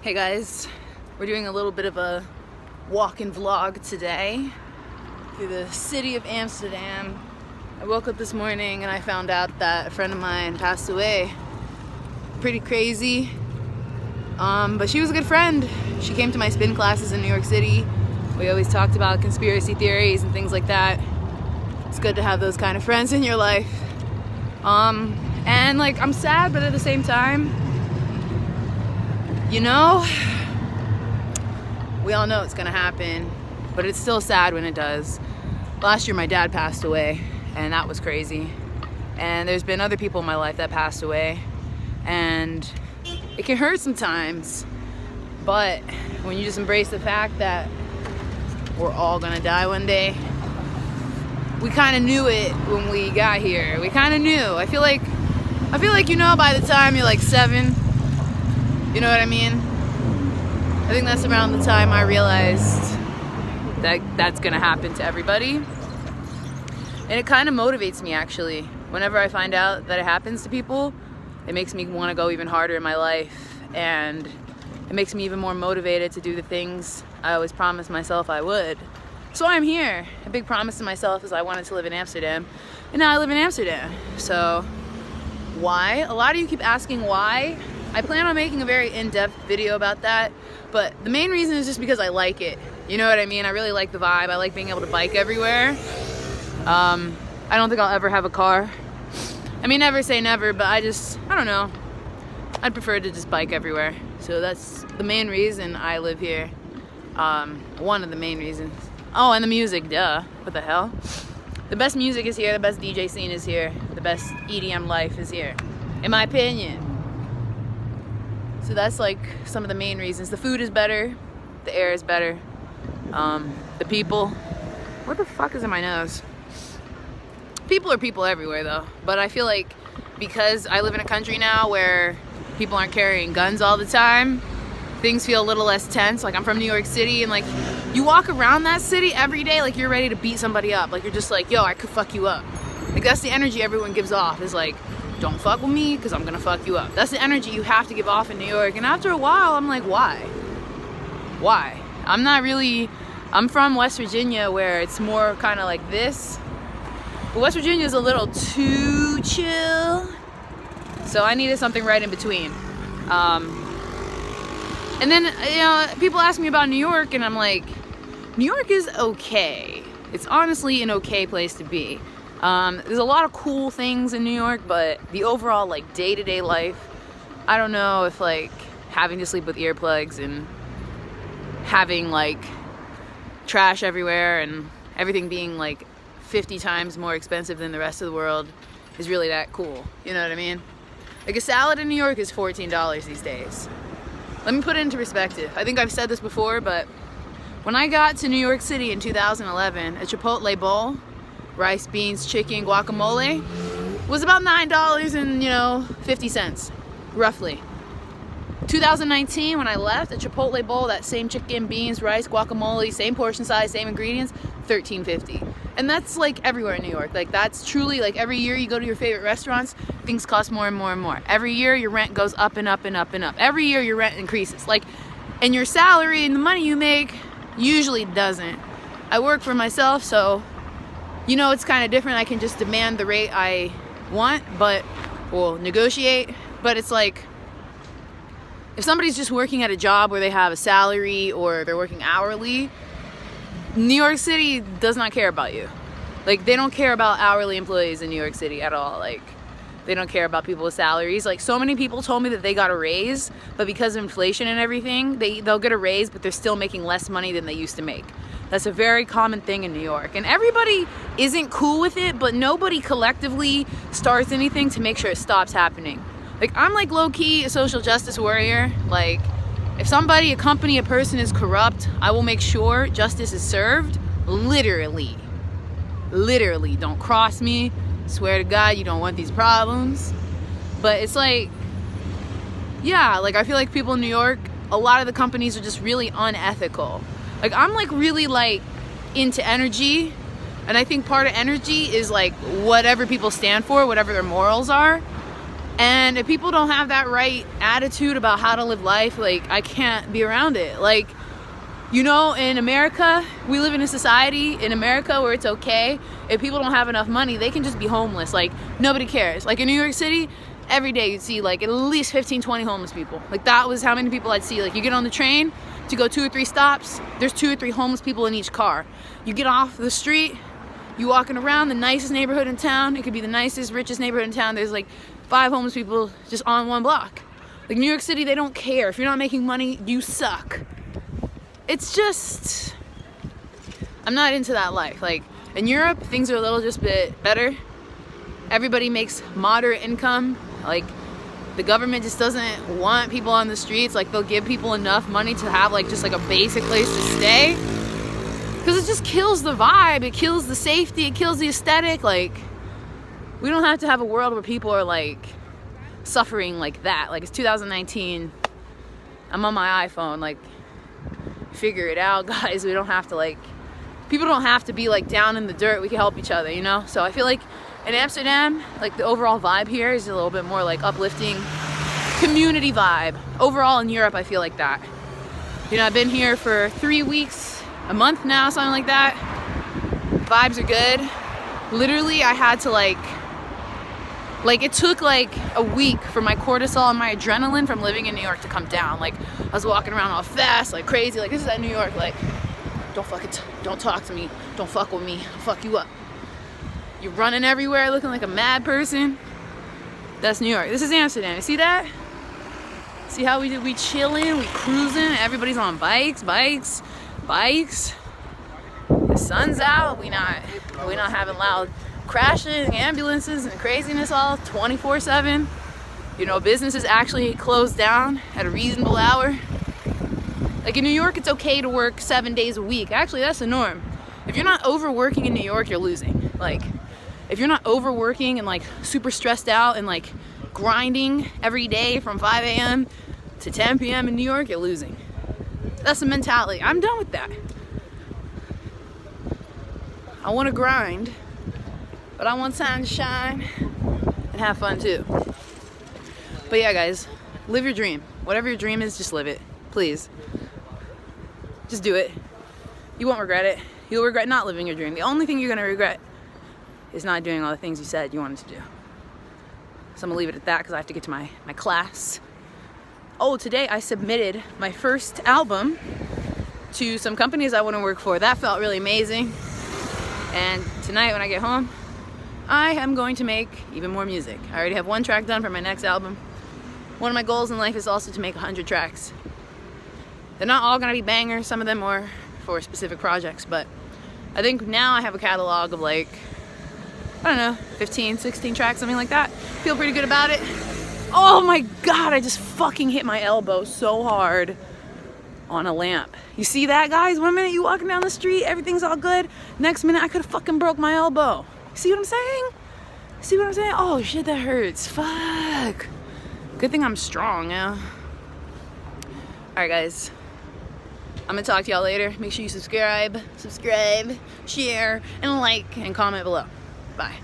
Hey guys, we're doing a little bit of a walk-in vlog today through the city of Amsterdam. I woke up this morning and I found out that a friend of mine passed away. Pretty crazy, but she was a good friend. She came to my spin classes in New York City. We always talked about conspiracy theories and things like that. It's good to have those kind of friends in your life. And like, I'm sad, but at the same time, you know, we all know it's gonna happen, but it's still sad when it does. Last year my dad passed away, and that was crazy. And there's been other people in my life that passed away, and it can hurt sometimes. But when you just embrace the fact that we're all gonna die one day, we kind of knew it when we got here. We kind of knew. I feel like, you know, by the time you're like 7, you know what I mean? I think that's around the time I realized that that's gonna happen to everybody. And it kind of motivates me, actually. Whenever I find out that it happens to people, it makes me want to go even harder in my life, and it makes me even more motivated to do the things I always promised myself I would. So I'm here. A big promise to myself is I wanted to live in Amsterdam, and now I live in Amsterdam. So why? A lot of you keep asking why. I plan on making a very in-depth video about that, but the main reason is just because I like it. You know what I mean? I really like the vibe. I like being able to bike everywhere. I don't think I'll ever have a car. I mean, never say never, but I don't know. I'd prefer to just bike everywhere. So that's the main reason I live here. One of the main reasons. Oh, and the music, duh. What the hell? The best music is here, the best DJ scene is here, the best EDM life is here, in my opinion. So that's like some of the main reasons. The food is better, the air is better, the people. What the fuck is in my nose? People are people everywhere though, but I feel like because I live in a country now where people aren't carrying guns all the time, things feel a little less tense. Like, I'm from New York City, and like, you walk around that city every day like you're ready to beat somebody up. Like, you're just like, yo, I could fuck you up. Like, that's the energy everyone gives off, is like, don't fuck with me because I'm gonna fuck you up. That's the energy you have to give off in New York. And after a while, I'm like, why? I'm from West Virginia, where it's more kind of like this. But West Virginia is a little too chill. So I needed something right in between. And then, you know, people ask me about New York, and I'm like, New York is okay. It's honestly an okay place to be. There's a lot of cool things in New York, but the overall, like, day-to-day life, I don't know if, like, having to sleep with earplugs and having, like, trash everywhere and everything being, like, 50 times more expensive than the rest of the world is really that cool. You know what I mean? Like, a salad in New York is $14 these days. Let me put it into perspective. I think I've said this before, but when I got to New York City in 2011, a Chipotle bowl, rice, beans, chicken, guacamole, was about $9.50, roughly. 2019, when I left, a Chipotle bowl, that same chicken, beans, rice, guacamole, same portion size, same ingredients, $13.50. And that's like everywhere in New York. Like, that's truly, like, every year you go to your favorite restaurants, things cost more and more and more. Every year your rent goes up and up and up and up. Every year your rent increases. Like, and your salary and the money you make usually doesn't. I work for myself, so, you know, it's kind of different. I can just demand the rate I want, but we'll negotiate. But it's like, if somebody's just working at a job where they have a salary or they're working hourly, New York City does not care about you. Like, they don't care about hourly employees in New York City at all. Like, they don't care about people with salaries. Like, so many people told me that they got a raise, but because of inflation and everything, they'll get a raise, but they're still making less money than they used to make. That's a very common thing in New York. And everybody isn't cool with it, but nobody collectively starts anything to make sure it stops happening. Like, I'm like low-key a social justice warrior. Like, if somebody, a company, a person is corrupt, I will make sure justice is served. Literally. Don't cross me. Swear to God, you don't want these problems. But it's like, yeah, like, I feel like people in New York, a lot of the companies are just really unethical. Like, I'm like really like into energy, and I think part of energy is like whatever people stand for, whatever their morals are. And if people don't have that right attitude about how to live life, like, I can't be around it. Like, you know, in America, we live in a society in America where it's okay. If people don't have enough money, they can just be homeless. Like, nobody cares. Like, in New York City, every day you'd see like at least 15, 20 homeless people. Like, that was how many people I'd see. Like, you get on the train to go 2 or 3 stops, there's 2 or 3 homeless people in each car. You get off the street, you walking around the nicest neighborhood in town. It could be the nicest, richest neighborhood in town. There's like 5 homeless people just on one block. Like, New York City, they don't care. If you're not making money, you suck. It's just, I'm not into that life. Like, in Europe, things are a little just bit better. Everybody makes moderate income. Like, the government just doesn't want people on the streets. Like, they'll give people enough money to have like just like a basic place to stay. Because it just kills the vibe, it kills the safety, it kills the aesthetic. Like, we don't have to have a world where people are like suffering like that. Like, it's 2019. I'm on my iPhone. Like, figure it out, guys. We don't have to, like, people don't have to be like down in the dirt. We can help each other, you know? So I feel like in Amsterdam, like, the overall vibe here is a little bit more like uplifting community vibe. Overall in Europe, I feel like that. You know, I've been here for 3 weeks, a month now, something like that. Vibes are good. Literally, I had to like it took like a week for my cortisol and my adrenaline from living in New York to come down. Like, I was walking around all fast, like crazy. Like, this is at New York. Like, don't talk to me. Don't fuck with me. I'll fuck you up. You're running everywhere looking like a mad person. That's New York. This is Amsterdam. You see that? See how we chilling, we cruising. Everybody's on bikes. The sun's out. We not having loud crashing, ambulances and craziness all 24/7. You know, businesses actually close down at a reasonable hour. Like, in New York, it's okay to work 7 days a week. Actually, that's the norm. If you're not overworking in New York, you're losing. Like, if you're not overworking and like super stressed out and like grinding every day from 5 a.m. to 10 p.m. in New York, you're losing. That's the mentality. I'm done with that. I want to grind, but I want time to shine and have fun too. But yeah, guys, live your dream. Whatever your dream is, just live it. Please. Just do it. You won't regret it. You'll regret not living your dream. The only thing you're going to regret is not doing all the things you said you wanted to do. So I'm going to leave it at that because I have to get to my class. Oh, today I submitted my first album to some companies I want to work for. That felt really amazing. And tonight when I get home, I am going to make even more music. I already have 1 track done for my next album. One of my goals in life is also to make 100 tracks. They're not all gonna be bangers, some of them are for specific projects, but I think now I have a catalog of like, I don't know, 15, 16 tracks, something like that. Feel pretty good about it. Oh my God, I just fucking hit my elbow so hard on a lamp. You see that, guys? 1 minute you walking down the street, everything's all good. Next minute I could have fucking broke my elbow. See what I'm saying? See what I'm saying? Oh shit, that hurts. Fuck. Good thing I'm strong, yeah. Alright, guys. I'm gonna talk to y'all later. Make sure you subscribe, share, and like, and comment below. Bye.